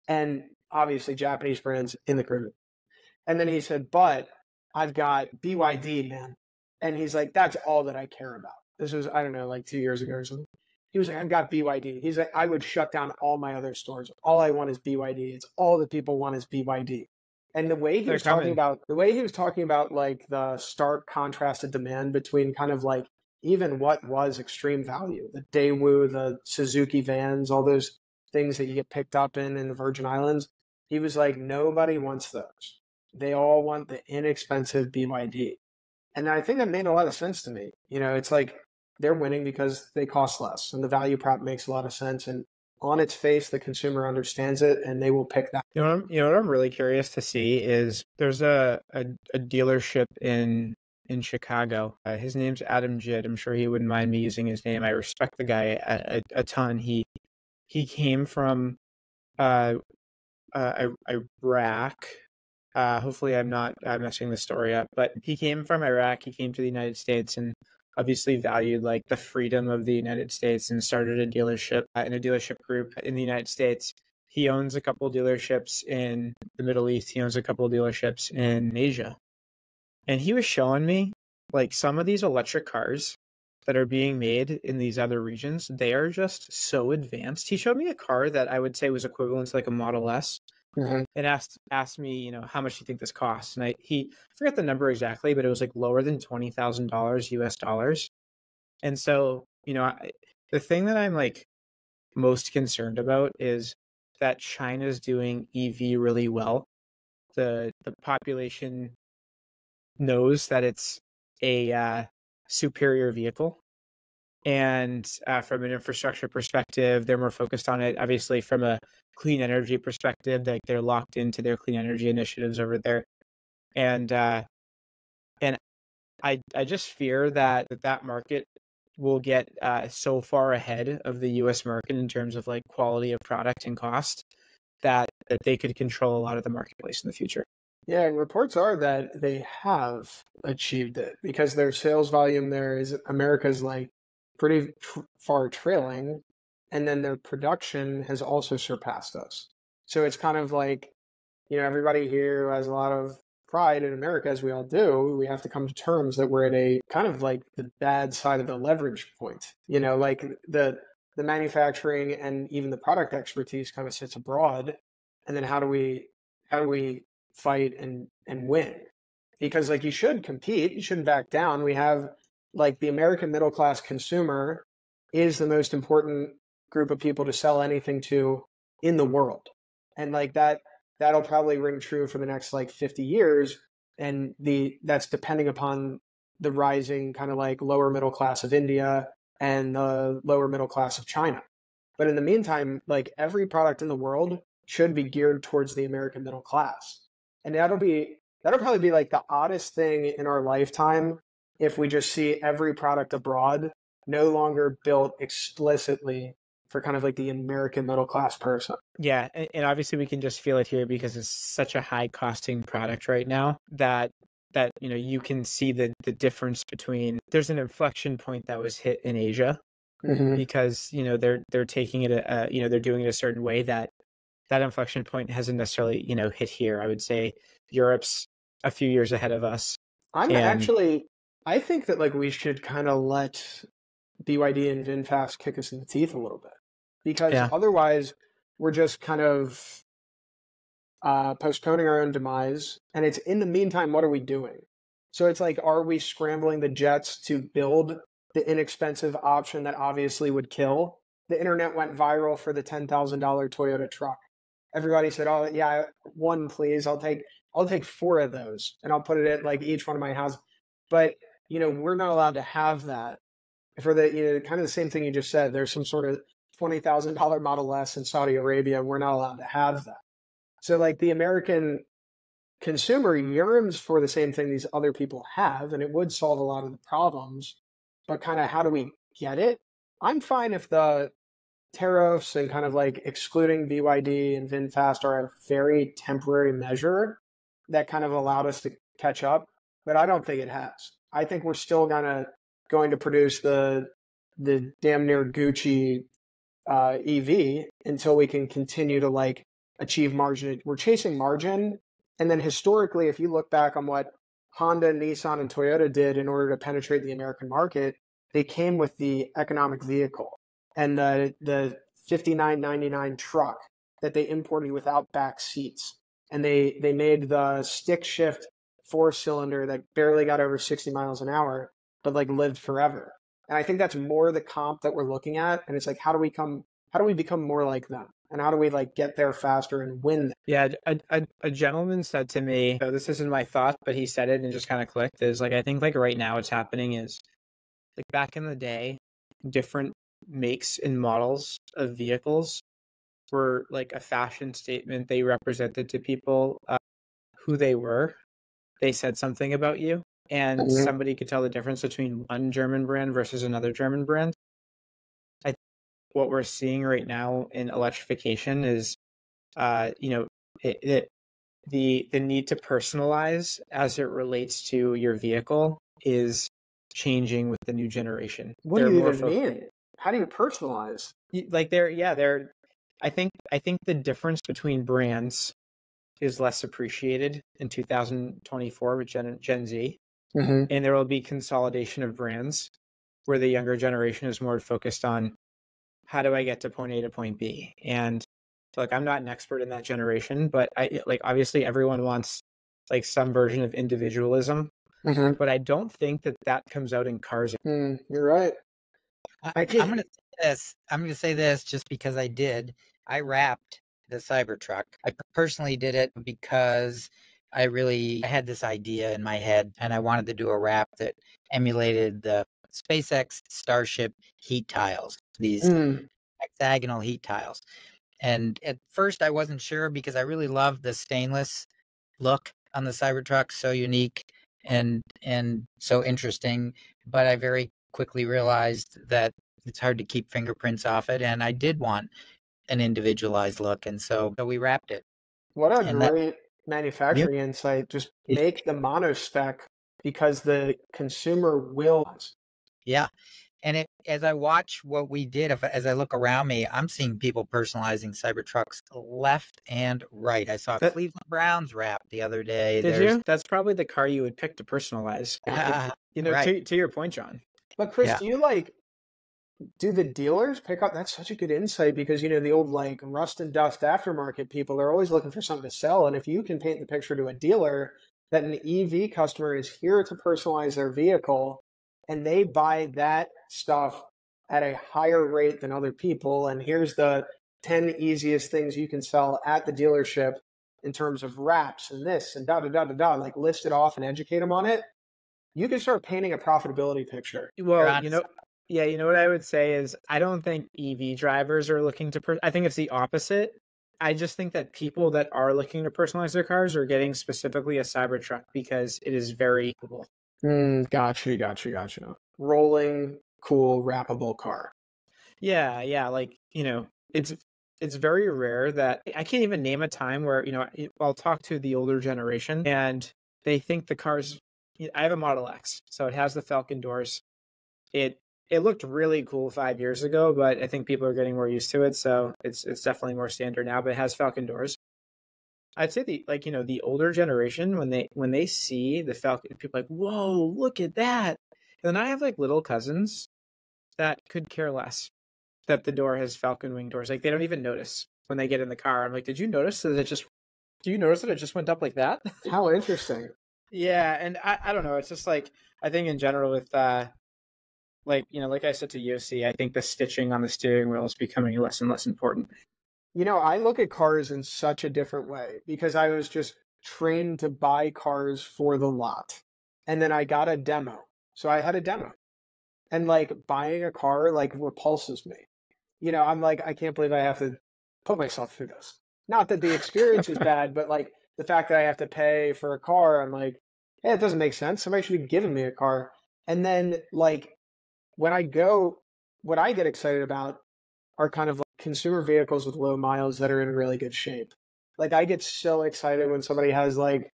and obviously Japanese brands in the Caribbean. And then he said, but I've got BYD, man. And he's like, that's all that I care about. This was, I don't know, like 2 years ago or something. He was like, I've got BYD. He's like, I would shut down all my other stores. All I want is BYD. It's all that people want is BYD. And the way he was talking about like the stark contrasted demand between kind of like even what was extreme value, the Daewoo, the Suzuki vans, all those things that you get picked up in the Virgin Islands. He was like, nobody wants those. They all want the inexpensive BYD. And I think that made a lot of sense to me. It's like, they're winning because they cost less, and the value prop makes a lot of sense. And on its face, the consumer understands it, and they will pick that. What I'm really curious to see is there's a dealership in Chicago. His name's Adam Jidd. I'm sure he wouldn't mind me using his name. I respect the guy a ton. He came from Iraq. Hopefully I'm not messing the story up, but he came from Iraq. He came to the United States and obviously valued like the freedom of the United States and started a dealership in a dealership group in the United States. He owns a couple of dealerships in the Middle East. He owns a couple of dealerships in Asia. And he was showing me like some of these electric cars that are being made in these other regions. They are just so advanced. He showed me a car that I would say was equivalent to like a Model S. Mhm. And asked me, you know, how much do you think this costs? And I forget the number exactly, but it was like lower than $20,000 US dollars. And so, you know, the thing that I'm like most concerned about is that China's doing EV really well. The population knows that it's a superior vehicle. And from an infrastructure perspective, they're more focused on it. Obviously, from a clean energy perspective, like they're locked into their clean energy initiatives over there. And I just fear that market will get so far ahead of the U.S. market in terms of like quality of product and cost that they could control a lot of the marketplace in the future. Yeah, and reports are that they have achieved it because their sales volume there is America's like pretty far trailing, and then their production has also surpassed us. So it's kind of like, you know, everybody here who has a lot of pride in America, as we all do, we have to come to terms that we're at a kind of like the bad side of the leverage point. You know, like the manufacturing and even the product expertise kind of sits abroad, and then how do we fight and win? Because like you should compete, you shouldn't back down. We have like the American middle class consumer is the most important group of people to sell anything to in the world. And like that'll probably ring true for the next like 50 years. And that's depending upon the rising kind of like lower middle class of India and the lower middle class of China. But in the meantime, like every product in the world should be geared towards the American middle class. And that'll probably be like the oddest thing in our lifetime if we just see every product abroad no longer built explicitly for kind of like the American middle class person. Yeah, and obviously we can just feel it here because it's such a high costing product right now that you know you can see the difference between there's an inflection point that was hit in Asia because you know they're taking it you know they're doing it a certain way that inflection point hasn't necessarily you know hit here. I would say Europe's a few years ahead of us. I think that like we should kind of let BYD and VinFast kick us in the teeth a little bit because otherwise we're just kind of postponing our own demise. And it's in the meantime, what are we doing? So it's like, are we scrambling the jets to build the inexpensive option that obviously would kill? The internet went viral for the $10,000 Toyota truck. Everybody said, "Oh yeah, one please. I'll take 4 of those, and I'll put it at like each one of my houses." But you know, we're not allowed to have that. For the you know, kind of the same thing you just said. There's some sort of $20,000 Model S in Saudi Arabia. We're not allowed to have that. So like the American consumer yearns for the same thing these other people have, and it would solve a lot of the problems. But kind of how do we get it? I'm fine if the tariffs and kind of like excluding BYD and VinFast are a very temporary measure that kind of allowed us to catch up, but I don't think it has. I think we're still going to produce the damn near Gucci EV until we can continue to like achieve margin. We're chasing margin, and then historically, if you look back on what Honda, Nissan, and Toyota did in order to penetrate the American market, they came with the economic vehicle and the $59.99 truck that they imported without back seats. And they made the stick shift 4-cylinder that barely got over 60 miles an hour, but like lived forever. And I think that's more the comp that we're looking at. And it's like, how do we become more like them? And how do we like get there faster and win? Yeah, a gentleman said to me, so this isn't my thought, but he said it and just kind of clicked, is like, I think like right now what's happening is like back in the day, different makes and models of vehicles were like a fashion statement. They represented to people who they were. They said something about you, and somebody could tell the difference between one German brand versus another German brand. I think what we're seeing right now in electrification is, you know, the need to personalize as it relates to your vehicle is changing with the new generation. What do you even mean? How do you personalize? Like they're I think the difference between brands is less appreciated in 2024 with Gen Z. Mm-hmm. And there will be consolidation of brands where the younger generation is more focused on how do I get to point A to point B. And so, like, I'm not an expert in that generation, but obviously everyone wants like some version of individualism, Mm-hmm. but I don't think that comes out in cars. You're right. I'm going to say this. I'm going to say this just because I did. I wrapped the Cybertruck. I personally did it because I had this idea in my head, and I wanted to do a wrap that emulated the SpaceX Starship heat tiles, these hexagonal heat tiles. And at first I wasn't sure because I really loved the stainless look on the Cybertruck, so unique and so interesting. But I very quickly realized that it's hard to keep fingerprints off it, and I did want an individualized look, and so we wrapped it. What a great manufacturing insight. Just make the monospec because the consumer will. Yeah. And as I watch what we did, as I look around me, I'm seeing people personalizing Cybertrucks left and right. I saw Cleveland Browns wrap the other day. Did you? That's probably the car you would pick to personalize. Right. To your point, John. But Chris, do the dealers pick up? That's such a good insight because, the old like rust and dust aftermarket people are always looking for something to sell. And if you can paint the picture to a dealer that an EV customer is here to personalize their vehicle and they buy that stuff at a higher rate than other people, and here's the 10 easiest things you can sell at the dealership in terms of wraps and this and da-da-da-da-da, like list it off and educate them on it, you can start painting a profitability picture. Well, you know what I would say is I don't think EV drivers are looking to I think it's the opposite. I just think that people that are looking to personalize their cars are getting specifically a Cybertruck because it is very cool. Gotcha. Rolling, cool, wrappable car. Yeah. Like, it's very rare that I can't even name a time where, I'll talk to the older generation and they think the cars, I have a Model X, so it has the Falcon doors. It looked really cool 5 years ago, but I think people are getting more used to it. So it's definitely more standard now, but it has Falcon doors. I'd say the older generation, when they see the Falcon, people are like, whoa, look at that. And then I have like little cousins that could care less that the door has Falcon wing doors. Like they don't even notice when they get in the car. I'm like, do you notice that it just went up like that? How interesting. Yeah. And I don't know. It's just like, I think in general with, like I said to Yossi, I think the stitching on the steering wheel is becoming less and less important. I look at cars in such a different way because I was just trained to buy cars for the lot. And then I got a demo. So I had a demo. And like buying a car like repulses me. I'm like, I can't believe I have to put myself through this. Not that the experience is bad, but like the fact that I have to pay for a car, I'm like, hey, it doesn't make sense. Somebody should be giving me a car. And then like when I go, what I get excited about are kind of like consumer vehicles with low miles that are in really good shape. Like I get so excited when somebody has like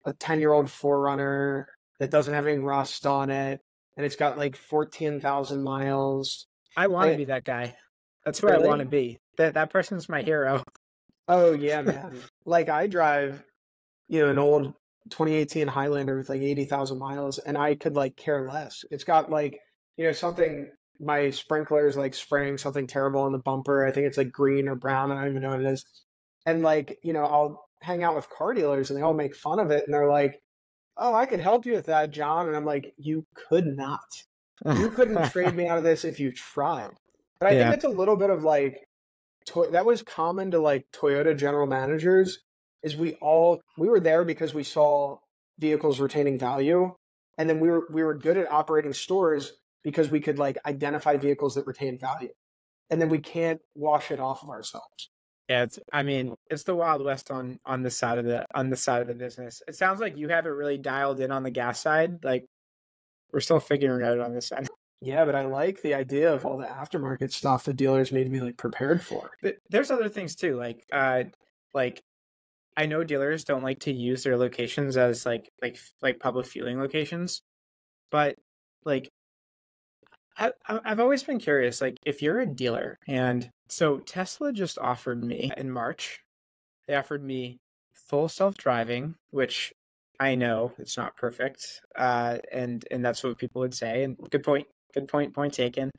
a 10-year-old 4Runner that doesn't have any rust on it and it's got like 14,000 miles. I want to be that guy. That's who I want to be. That person's my hero. Oh yeah, man. Like I drive, an old 2018 Highlander with like 80,000 miles and I could like care less. It's got like, something, my sprinkler's like spraying something terrible on the bumper. I think it's like green or brown. I don't even know what it is. And like, I'll hang out with car dealers and they all make fun of it. And they're like, oh, I could help you with that, John. And I'm like, you could not. You couldn't trade me out of this if you tried. But I think it's a little bit of like, that was common to like Toyota general managers is we were there because we saw vehicles retaining value. And then we were good at operating stores because we could like identify vehicles that retain value. And then we can't wash it off of ourselves. Yeah, it's the Wild West on the side of the business. It sounds like you have it really dialed in on the gas side. Like we're still figuring it out on this side. Yeah, but I like the idea of all the aftermarket stuff the dealers need to be like prepared for. But there's other things too, like I know dealers don't like to use their locations as like public fueling locations, but like I've always been curious, like if you're a dealer, and so Tesla just offered me in March, they offered me full self-driving, which I know it's not perfect, and that's what people would say, and point taken.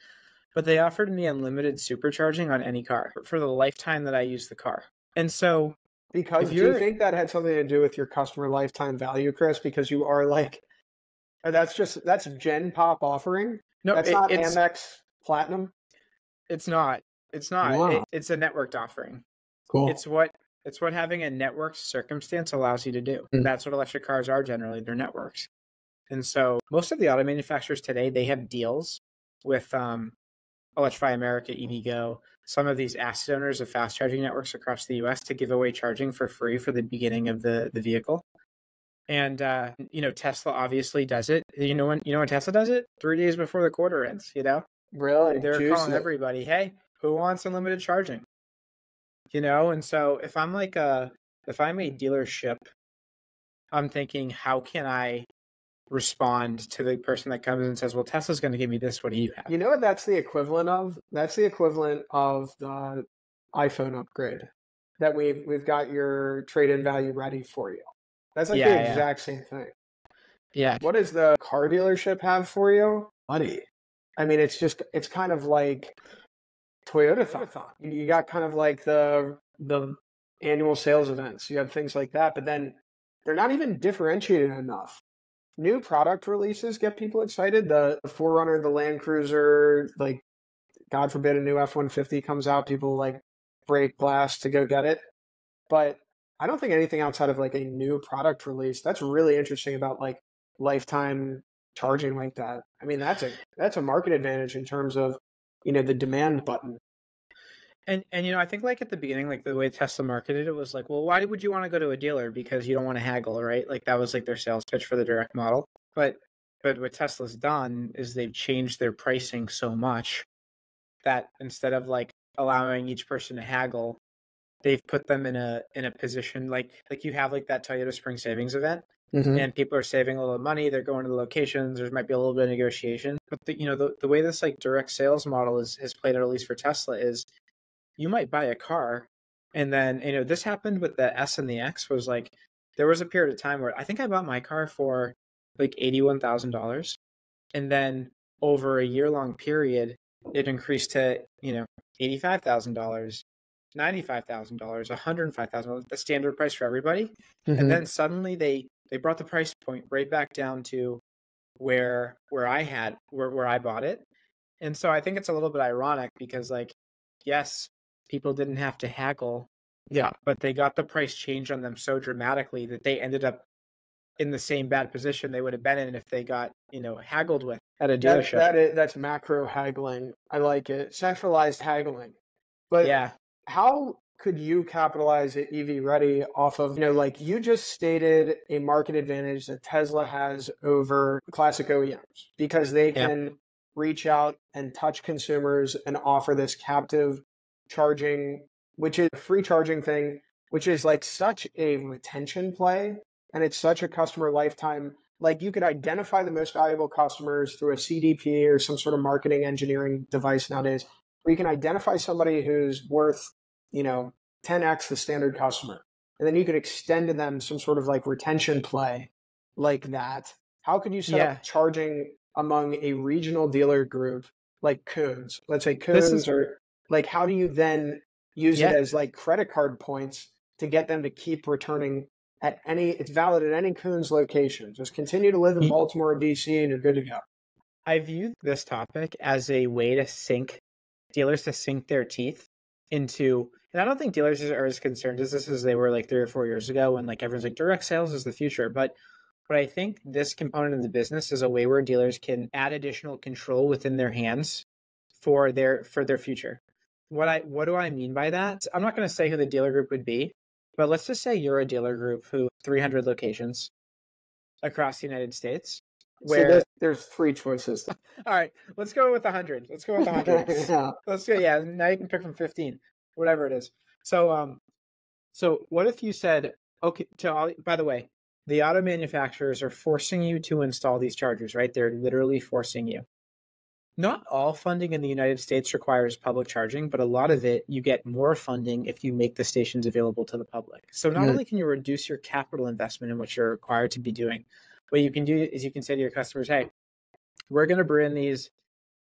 But they offered me unlimited supercharging on any car for the lifetime that I use the car. And so, Because do you think that had something to do with your customer lifetime value, Chris? Because you are like, that's Gen Pop offering. No, that's not Amex Platinum. It's not. It's not. Wow. It's a networked offering. Cool. It's what having a networked circumstance allows you to do. That's what electric cars are generally. They're networks. And so most of the auto manufacturers today, they have deals with Electrify America, EVgo, some of these asset owners of fast charging networks across the US to give away charging for free for the beginning of the vehicle. And Tesla obviously does it. You know when Tesla does it? 3 days before the quarter ends, Really? They're calling everybody, hey, who wants unlimited charging? And so if I'm a dealership, I'm thinking, how can I respond to the person that comes and says, well, Tesla's going to give me this. What do you have? You know what that's the equivalent of? That's the equivalent of the iPhone upgrade that we've got your trade-in value ready for you. That's like the exact same thing. Yeah. What does the car dealership have for you? Money. I mean, it's kind of like Toyota-thon. You got kind of like the annual sales events. You have things like that, but then they're not even differentiated enough. New product releases get people excited. The 4Runner, the Land Cruiser, like, God forbid a new F-150 comes out, people like break glass to go get it. But I don't think anything outside of like a new product release, that's really interesting about like lifetime charging like that. I mean, that's a market advantage in terms of, the demand button. And I think like at the beginning, like the way Tesla marketed it was like, well, why would you want to go to a dealer? Because you don't want to haggle, right? Like that was like their sales pitch for the direct model. But what Tesla's done is they've changed their pricing so much that instead of like allowing each person to haggle, they've put them in a position like you have like that Toyota Spring Savings event, and people are saving a little money. They're going to the locations. There might be a little bit of negotiation, but the way this like direct sales model has played out, at least for Tesla, is you might buy a car, and then this happened with the S and the X. Was like there was a period of time where I think I bought my car for like $81,000, and then over a year-long period, it increased to $85,000, $95,000, $105,000, the standard price for everybody. And then suddenly they brought the price point right back down to where I bought it. And so I think it's a little bit ironic because like, yes, people didn't have to haggle. Yeah. But they got the price change on them so dramatically that they ended up in the same bad position they would have been in if they got, haggled with at a dealership. That's macro haggling. I like it. Centralized haggling. But yeah, how could you capitalize at EVready off of, like you just stated a market advantage that Tesla has over classic OEMs because they can reach out and touch consumers and offer this captive charging, which is a free charging thing, which is like such a retention play. And it's such a customer lifetime. Like you could identify the most valuable customers through a CDP or some sort of marketing engineering device nowadays, where you can identify somebody who's worth, 10x the standard customer. And then you could extend to them some sort of like retention play like that. How could you set up charging among a regional dealer group like Coons? Let's say Coons, or like how do you then use it as like credit card points to get them to keep returning at it's valid at any Coons location. Just continue to live in Baltimore or DC and you're good to go. I view this topic as a way to dealers to sink their teeth into, and I don't think dealers are as concerned as this as they were like 3 or 4 years ago when like everyone's like direct sales is the future. But I think this component of the business is a way where dealers can add additional control within their hands for their future. What do I mean by that? I'm not going to say who the dealer group would be, but let's just say you're a dealer group who 300 locations across the United States. Where there's 3 choices. All right, let's go with 100. Let's go with 100. Let's go. Yeah, now you can pick from 15, whatever it is. So what if you said Okay. By the way, the auto manufacturers are forcing you to install these chargers, right? They're literally forcing you. Not all funding in the United States requires public charging, but a lot of it, you get more funding if you make the stations available to the public. So not only can you reduce your capital investment in what you're required to be doing, what you can do is you can say to your customers, hey, we're going to bring these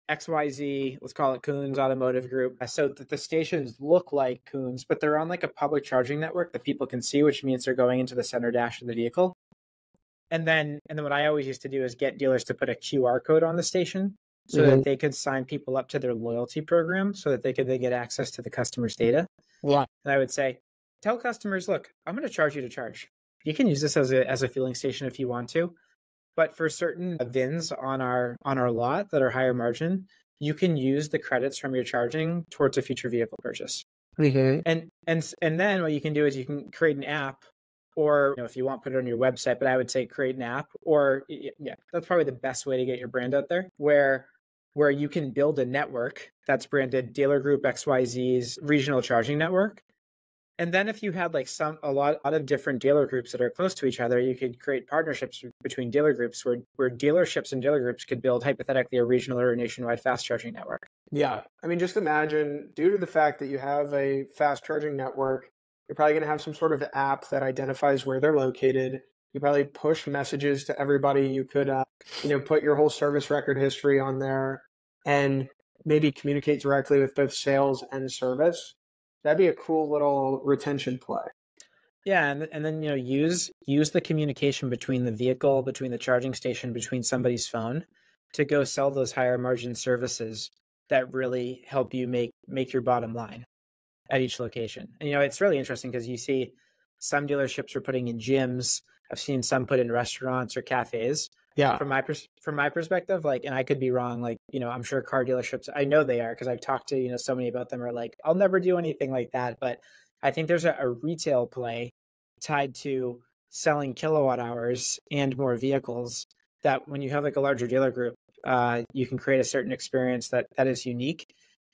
XYZ, let's call it Coons Automotive Group, so that the stations look like Coons, but they're on like a public charging network that people can see, which means they're going into the center dash of the vehicle. And then what I always used to do is get dealers to put a QR code on the station so that they could sign people up to their loyalty program so that they get access to the customer's data. Yeah. And I would say, tell customers, look, I'm going to charge you to charge. You can use this as a fueling station if you want to. But for certain VINs on our lot that are higher margin, you can use the credits from your charging towards a future vehicle purchase. Okay. And then what you can do is you can create an app, or if you want, put it on your website. But I would say create an app, or that's probably the best way to get your brand out there, where you can build a network that's branded Dealer Group XYZ's regional charging network. And then if you had like a lot of different dealer groups that are close to each other, you could create partnerships between dealer groups where dealerships and dealer groups could build hypothetically a regional or a nationwide fast charging network. Yeah. I mean, just imagine, due to the fact that you have a fast charging network, you're probably going to have some sort of app that identifies where they're located. You probably push messages to everybody. You could, put your whole service record history on there and maybe communicate directly with both sales and service. That'd be a cool little retention play. Yeah, and then use the communication between the vehicle, between the charging station, between somebody's phone to go sell those higher margin services that really help you make your bottom line at each location. And it's really interesting because you see some dealerships are putting in gyms. I've seen some put in restaurants or cafes. Yeah. From my perspective, and I could be wrong, I'm sure car dealerships, I know they are because I've talked to, so many about them are like, I'll never do anything like that. But I think there's a retail play tied to selling kilowatt hours and more vehicles that when you have a larger dealer group, you can create a certain experience that is unique.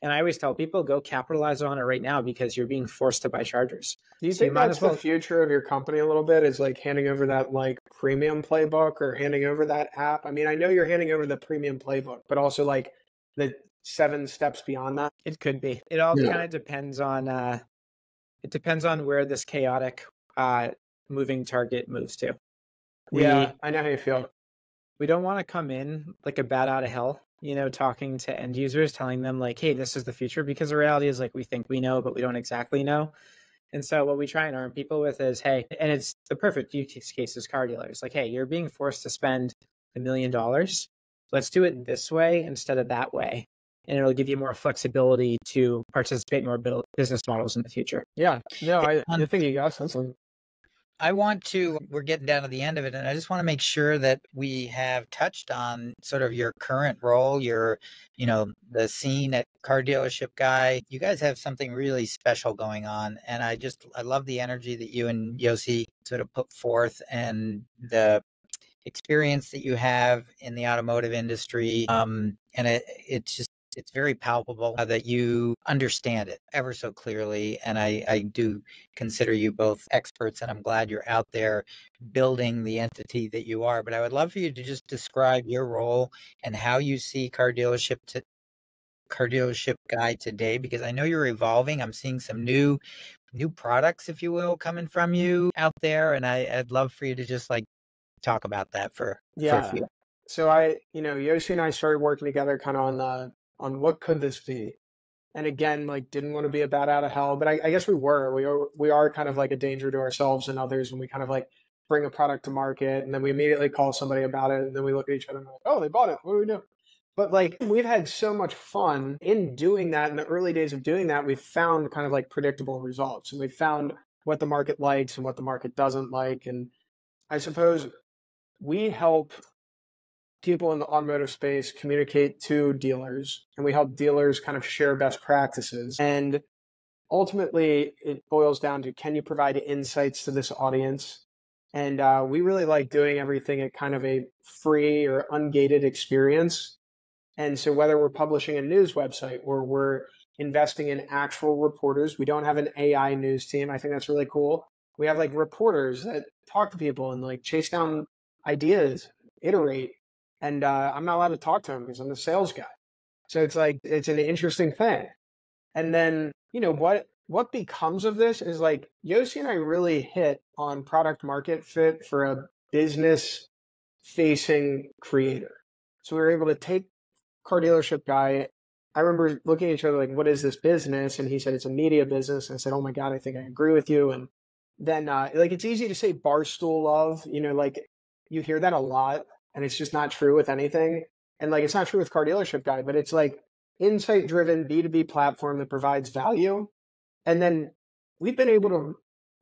And I always tell people, go capitalize on it right now because you're being forced to buy chargers. Do you think that's the future of your company a little bit, is handing over that premium playbook or handing over that app? I mean, I know you're handing over the premium playbook, but also the 7 steps beyond that? It could be. It all kind of depends on where this chaotic moving target moves to. I know how you feel. We don't want to come in like a bat out of hell, talking to end users, telling them hey, this is the future, because the reality is we think we know, but we don't exactly know. And so what we try and arm people with is, hey, and it's the perfect use case is car dealers. Hey, you're being forced to spend $1 million. Let's do it this way instead of that way. And it'll give you more flexibility to participate in more business models in the future. Yeah. No, I think you got something. We're getting down to the end of it, and I just want to make sure that we have touched on sort of your current role, the scene at Car Dealership Guy. You guys have something really special going on, and I love the energy that you and Yossi sort of put forth and the experience that you have in the automotive industry. And it's very palpable that you understand it ever so clearly. And I do consider you both experts, and I'm glad you're out there building the entity that you are. But I would love for you to just describe your role and how you see Car Dealership Guy today, because I know you're evolving. I'm seeing some new products, if you will, coming from you out there. And I'd love for you to just talk about that for a few. So Yossi and I started working together kind of on what could this be, and again, didn't want to be a bat out of hell, but I guess we are kind of a danger to ourselves and others when we kind of bring a product to market and then we immediately call somebody about it, and then we look at each other and we're oh, they bought it, what do we do? But we've had so much fun in doing that. In the early days of doing that, we've found kind of predictable results, and we've found what the market likes and what the market doesn't like. And I suppose we help people in the automotive space communicate to dealers, and we help dealers kind of share best practices. And ultimately, it boils down to, can you provide insights to this audience? And we really like doing everything at kind of a free or ungated experience. And so whether we're publishing a news website or we're investing in actual reporters, we don't have an AI news team. I think that's really cool. We have like reporters that talk to people and like chase down ideas, iterate. And I'm not allowed to talk to them because I'm the sales guy. So it's like, it's an interesting thing. And then, what becomes of this is like Yossi and I really hit on product market fit for a business facing creator. So we were able to take car dealership guy. I remember looking at each other like, what is this business? And he said, it's a media business. And I said, oh my God, I think I agree with you. And then like, it's easy to say barstool love, like you hear that a lot and it's just not true with anything. And like, it's not true with car dealership guy, but it's like insight driven B2B platform that provides value. And then we've been able to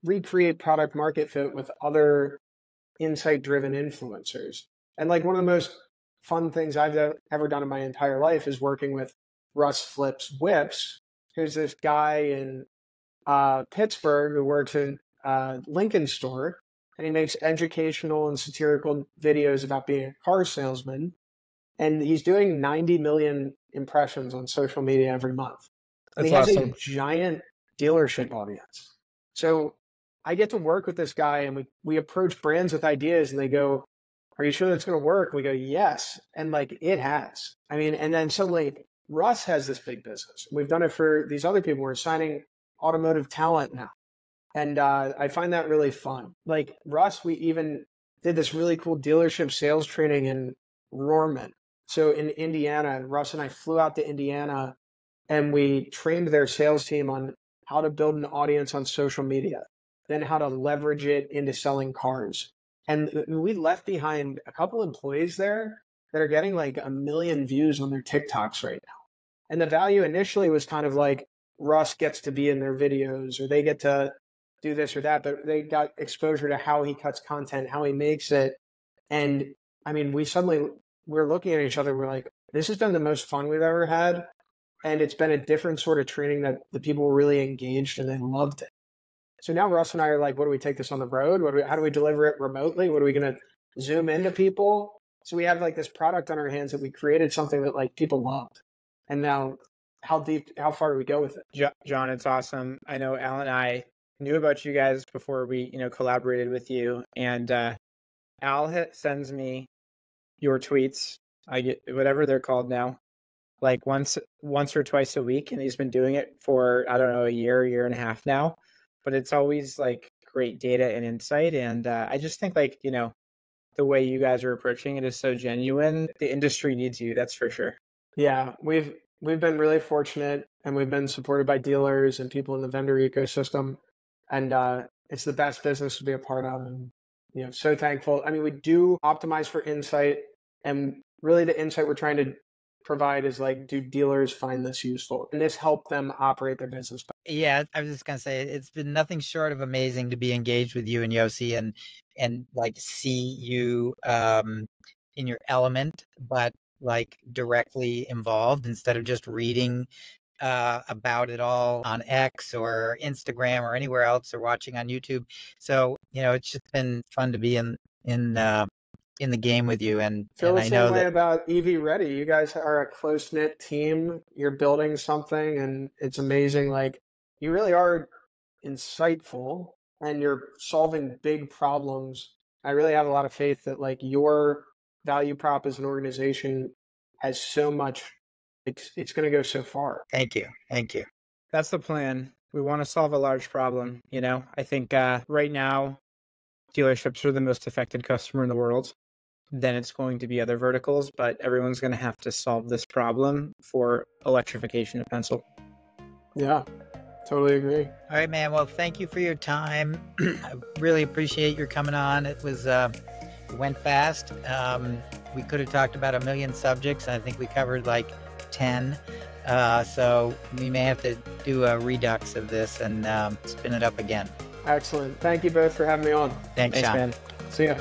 recreate product market fit with other insight driven influencers. And like one of the most fun things I've ever done in my entire life is working with Russ Flips Whips, who's this guy in Pittsburgh who works in Lincoln store, and he makes educational and satirical videos about being a car salesman. And he's doing 90 million impressions on social media every month. And he has a giant dealership audience. So I get to work with this guy and we approach brands with ideas and they go, are you sure that's going to work? We go, yes. And like, it has. I mean, and then suddenly Russ has this big business. We've done it for these other people. We're signing automotive talent now. And I find that really fun. Like Russ, we even did this really cool dealership sales training in Rohrman. So in Indiana, Russ and I flew out to Indiana and we trained their sales team on how to build an audience on social media, then how to leverage it into selling cars. And we left behind a couple employees there that are getting like 1 million views on their TikToks right now. And the value initially was kind of like Russ gets to be in their videos or they get to do this or that, but they got exposure to how he cuts content, how he makes it. And I mean, we're looking at each other. We're like, this has been the most fun we've ever had. And it's been a different sort of training that the people were really engaged and they loved it. So now Russ and I are like, what do we take this on the road? How do we deliver it remotely? What are we going to zoom into people? So we have like this product on our hands that we created something that like people loved. And now how far do we go with it? Jon, it's awesome. I know Al and I knew about you guys before we, collaborated with you. And Al sends me your tweets. I get whatever they're called now, like once or twice a week. And he's been doing it for, I don't know, a year and a half now. But it's always like great data and insight. And I just think like, the way you guys are approaching it is so genuine. The industry needs you, that's for sure. Yeah, we've been really fortunate and we've been supported by dealers and people in the vendor ecosystem. And it's the best business to be a part of. And, so thankful. I mean, we do optimize for insight. And really the insight we're trying to provide is like, do dealers find this useful? And this help them operate their business better. Yeah, I was just going to say, it's been nothing short of amazing to be engaged with you and Yossi and like see you in your element, but like directly involved instead of just reading about it all on X or Instagram or anywhere else or watching on YouTube. So, it's just been fun to be in the game with you. And feel the I same know way that about EVready. You guys are a close-knit team. You're building something and it's amazing. Like you really are insightful and you're solving big problems. I really have a lot of faith that like your value prop as an organization has so much, it's going to go so far. Thank you. That's the plan. We want to solve a large problem. I think right now dealerships are the most affected customer in the world. Then it's going to be other verticals, but everyone's going to have to solve this problem for electrification of pencil. Yeah, totally agree. All right, man. Well, thank you for your time. I really appreciate your coming on. It was it went fast. We could have talked about 1 million subjects. I think we covered like 10. So we may have to do a redux of this and spin it up again. Excellent. Thank you both for having me on. Thanks, Jon. Man. See ya.